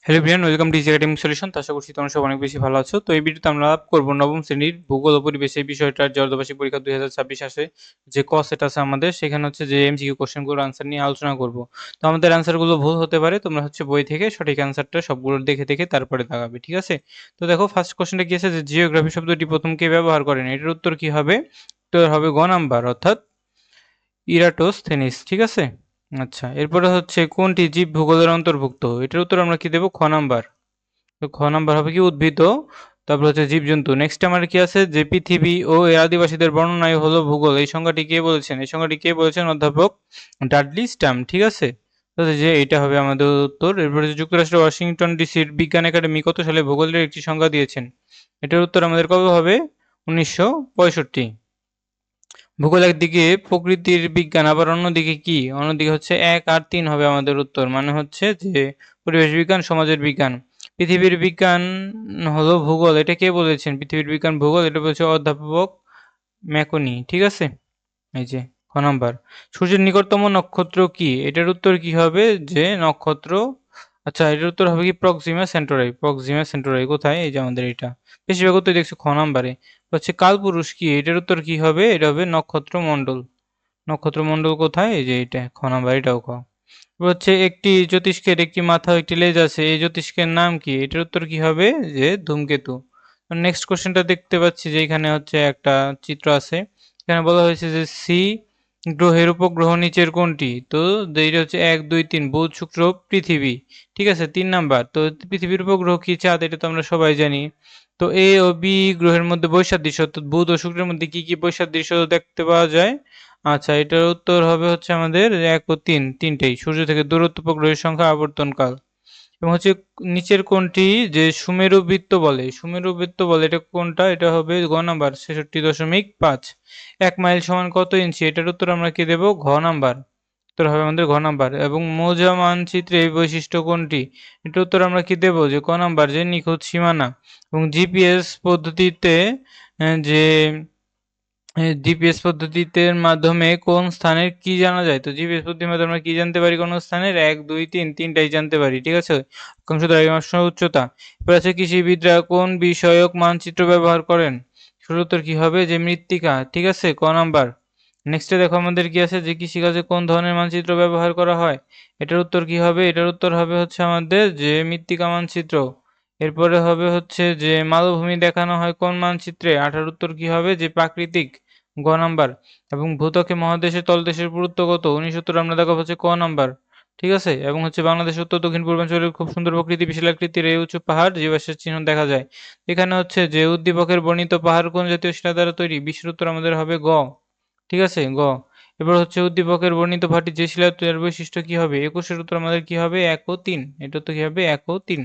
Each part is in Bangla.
Hello everyone, welcome to easy academic solution. আশা করছি তোমরা সব অনেক বেশি ভালো আছো। তো এই ভিডিওতে আমরা করবো নবম শ্রেণীর ভূগোল ও পরিবেশ এই বিষয়টার যে অর্ধবার্ষিক পরীক্ষা 2026 আসে যে ক সেট আছে আমাদের, সেখানে হচ্ছে যে এমসিকিউ কোশ্চেনগুলোর আনসার নিয়ে আলোচনা করব। তো আমাদের আনসারগুলো ভুল হতে পারে, তোমরা হচ্ছে বই থেকে সঠিক আনসারটা সবগুলো দেখে দেখে তারপরে দাগাবে, ঠিক আছে? তো দেখো ফার্স্ট কোশ্চেনটা কি আছে, যে জিওগ্রাফি শব্দটি প্রথম কে ব্যবহার করেন? এটার উত্তর কি হবে? উত্তর হবে গ নাম্বার, অর্থাৎ ইরাটোস্থেনিস, ঠিক আছে। আচ্ছা, এরপরে হচ্ছে কোনটি জীব ভূগোলের অন্তর্ভুক্ত? এটার উত্তর আমরা কি দেবো? খ নাম্বার। তো খ নাম্বার হবে কি উদ্ভিদ, তারপর হচ্ছে জীবজন্তু। নেক্সট আমার কি আছে, যে পৃথিবী ও এর আদিবাসীদের বর্ণনাই হলো ভূগোল, এই সংজ্ঞাটি কে বলেছেন? এই সংজ্ঞাটি কে বলেছেন? অধ্যাপক ডাডলি স্ট্যাম, ঠিক আছে। তো যে এটা হবে আমাদের উত্তর। এরপরে যুক্তরাষ্ট্রের ওয়াশিংটন ডিসির বিজ্ঞান একাডেমি কত সালে ভূগোলের একটি সংজ্ঞা দিয়েছেন? এটার উত্তর আমাদের কবে হবে? 1965। ভূগোল একদিকে প্রকৃতির বিজ্ঞান, আবার অন্যদিকে কি? অন্যদিকে হচ্ছে 1 আর 3 হবে আমাদের উত্তর। মানে হচ্ছে যে পরিবেশ বিজ্ঞান, সমাজের বিজ্ঞান। পৃথিবীর বিজ্ঞান হলো ভূগোল, এটা কে বলেছেন? পৃথিবীর বিজ্ঞান ভূগোল, এটা বলেছে অধ্যাপক ম্যাকনি, ঠিক আছে। এই যে খ নাম্বার। সূর্যের নিকটতম নক্ষত্র কি? এটার উত্তর কি হবে? যে নক্ষত্র, আচ্ছা এটার উত্তর হবে কি প্রক্সিমা সেন্টোরাই। প্রক্সিমা সেন্টোরাই কোথায়? এই যে আমাদের এটা। বেশিরভাগ উত্তর দেখছি খ নাম্বারে। হচ্ছে কালপুরুষ কি? এটার উত্তর কি হবে? এটা হবে নক্ষত্রমণ্ডল। নক্ষত্রমণ্ডল কোথায়? এই যে এটা খ নাম্বার, এটাও খ। এবার হচ্ছে একটি জ্যোতিষ্কের একটি মাথা ও একটি লেজ আছে, এই জ্যোতিষ্কের নাম কি? এটার উত্তর কি হবে? যে ধূমকেতু। নেক্সট কোশ্চেনটা দেখতে পাচ্ছি যে এখানে হচ্ছে একটা চিত্র আছে। এখানে বলা হয়েছে যে সি গ্রহের উপগ্রহ নিচের কোনটি? তো এইটা হচ্ছে 1 2 3 বুধ শুক্র পৃথিবী, ঠিক আছে। 3 নাম্বার, তো পৃথিবীর উপগ্রহ কি? চাঁদ, এটা তো আমরা সবাই জানি। তো এ ও বি গ্রহের মধ্যে বৈসাদৃশ্য, তো বুধ ও শুক্রের মধ্যে কি কি বৈসাদৃশ্য দেখতে পাওয়া যায়? আচ্ছা, এটার উত্তর হবে হচ্ছে আমাদের 1 ও 3, তিনটেই। সূর্য থেকে দূরত্ব, উপগ্রহের সংখ্যা, আবর্তনকাল। এবং হচ্ছে নিচের কোনটি যে সুমেরু বৃত্ত বলে? সুমেরু বৃত্ত বলে এটা কোনটা? এটা হবে গ নাম্বার, 66.5। 1 মাইল সমান কত ইঞ্চি? এটার উত্তর আমরা কি দেব? ঘ নাম্বার। উত্তর হবে আমাদের ঘ নাম্বার। এবং মৌজা মানচিত্রে এই বৈশিষ্ট্য কোনটি? এটার উত্তর আমরা কি দেব? যে ক নাম্বার, যে নিখুঁত সীমানা। এবং জিপিএস পদ্ধতিতে যে জিপিএস পদ্ধতিতে মাধ্যমে কোন স্থানের কি জানা যায়? তো জিপিএস পদ্ধতির মাধ্যমে আমরা কি জানতে পারি? কোন স্থানের 1 2 3 তিনটাই জানতে পারি, ঠিক আছে। অক্ষাংশ, দ্রাঘিমাংশ, উচ্চতা। এবার আছে কৃষিবিদরা কোন বিষয়ক মানচিত্র ব্যবহার করেন? সঠিক উত্তর কি হবে? যে মৃত্তিকা, ঠিক আছে, ক নাম্বার। নেক্সটে দেখো আমাদের কি আছে, যে কৃষিকাজে কোন ধরনের মানচিত্র ব্যবহার করা হয়? এটার উত্তর কি হবে? এটার উত্তর হবে হচ্ছে আমাদের যে মৃত্তিকা মানচিত্র। এরপরে হবে হচ্ছে যে মালভূমি দেখানো হয় কোন মানচিত্রে? এটার উত্তর কি হবে? যে প্রাকৃতিক, গ নাম্বার। এবং ভূত্বকে মহাদেশের তলদেশের পুরুত্ব কত? 1970 আমরা দেখাবো হচ্ছে ক নাম্বার, ঠিক আছে। এবং হচ্ছে বাংলাদেশের উত্তর দক্ষিণ পূর্বাঞ্চলের খুব সুন্দর প্রকৃতি, বিশাল আকৃতির এই উঁচু পাহাড় জীবাশ্মের চিহ্ন দেখা যায়। এখানে হচ্ছে যে উদ্দীপকের বর্ণিত পাহাড় কোন জাতীয় শিলা দ্বারা তৈরি? বিশ্বের উত্তর আমাদের হবে গ, ঠিক আছে, গ। এবার হচ্ছে উদ্দীপকের বর্ণিত ভাটি যে শিলার তৈরির বৈশিষ্ট্য কি হবে? 21 এর উত্তর আমাদের কি হবে? 1 ও 3। এটা তো কি হবে? 1 ও 3।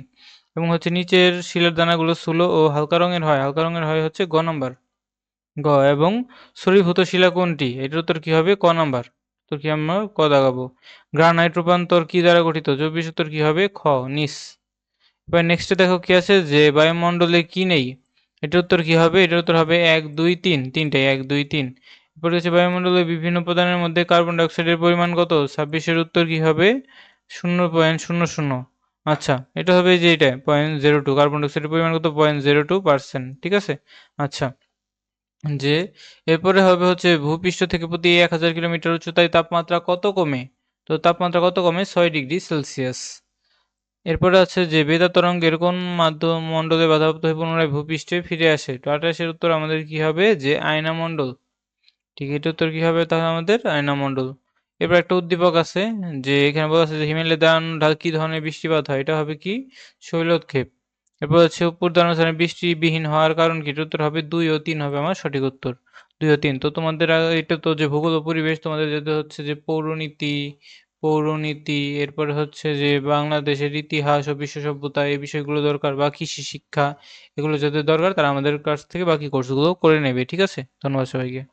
এবং হচ্ছে নিচের শিলার দানাগুলো স্থূল ও হালকা রঙের হয়, হালকা রঙের হয় হচ্ছে গ নাম্বার, গ। এবং স্থূলীভূত শিলা কোনটি? এটার উত্তর কি হবে? ক নাম্বার। তো কি আমরা ক দাগাবো। গ্রানাইট রূপান্তর কি দ্বারা গঠিত? 24 উত্তর কি হবে? খ, নিস। এবার নেক্সটে দেখো কি আছে, যে বায়ুমণ্ডলে কি নেই? এটার উত্তর কি হবে? এটার উত্তর হবে 1 2 3, তিনটাই 1 2 3। এরপর হচ্ছে বায়ুমণ্ডলে বিভিন্ন উপাদানের মধ্যে কার্বন ডাই অক্সাইডের পরিমাণ কত? 26 এর উত্তর কি হবে? 0.00। আচ্ছা, এটা হবে যে এটা 0.02, কার্বন ডাই অক্সাইডের পরিমাণ কত? 0.02%, ঠিক আছে। আচ্ছা, যে এরপরে হবে হচ্ছে ভূপৃষ্ঠ থেকে প্রতি 1000 কিলোমিটার উচ্চতায় তাপমাত্রা কত কমে? তো তাপমাত্রা কত কমে? 6 ডিগ্রি সেলসিয়াস। এরপরে আছে যে বেতার তরঙ্গের কোন মাধ্যম মণ্ডলে বাধাপ্রাপ্ত হয়ে পুনরায় ভূপৃষ্ঠে ফিরে আসে? তো 28 উত্তর আমাদের কি হবে? যে আয়নামণ্ডল। ঠিক, এটার উত্তর কি হবে তাহলে আমাদের? আয়নামণ্ডল। এবার একটা উদ্দীপক আছে, যে এখানে বলা আছে যে হিমালয়ের দাঁড়ানো ঢাল কি ধরনের বৃষ্টিপাত হয়? এটা হবে কি? শৈলোৎক্ষেপ। এরপর হচ্ছে উপর দাঁড়ানো স্থানে বৃষ্টিবিহীন হওয়ার কারণ কি? এটার উত্তর হবে 2 ও 3 হবে আমার সঠিক উত্তর। 2 ও 3। তো তোমাদের এটা তো যে ভূগোল ও পরিবেশ, তোমাদের যেটা হচ্ছে যে পৌরনীতি, এরপরে হচ্ছে যে বাংলাদেশের ইতিহাস ও বিশ্ব সভ্যতা, এই বিষয়গুলো দরকার, বা কৃষি শিক্ষা, এগুলো যাদের দরকার তারা আমাদের কাছ থেকে বাকি কোর্সগুলো করে নেবে, ঠিক আছে। ধন্যবাদ সবাইকে।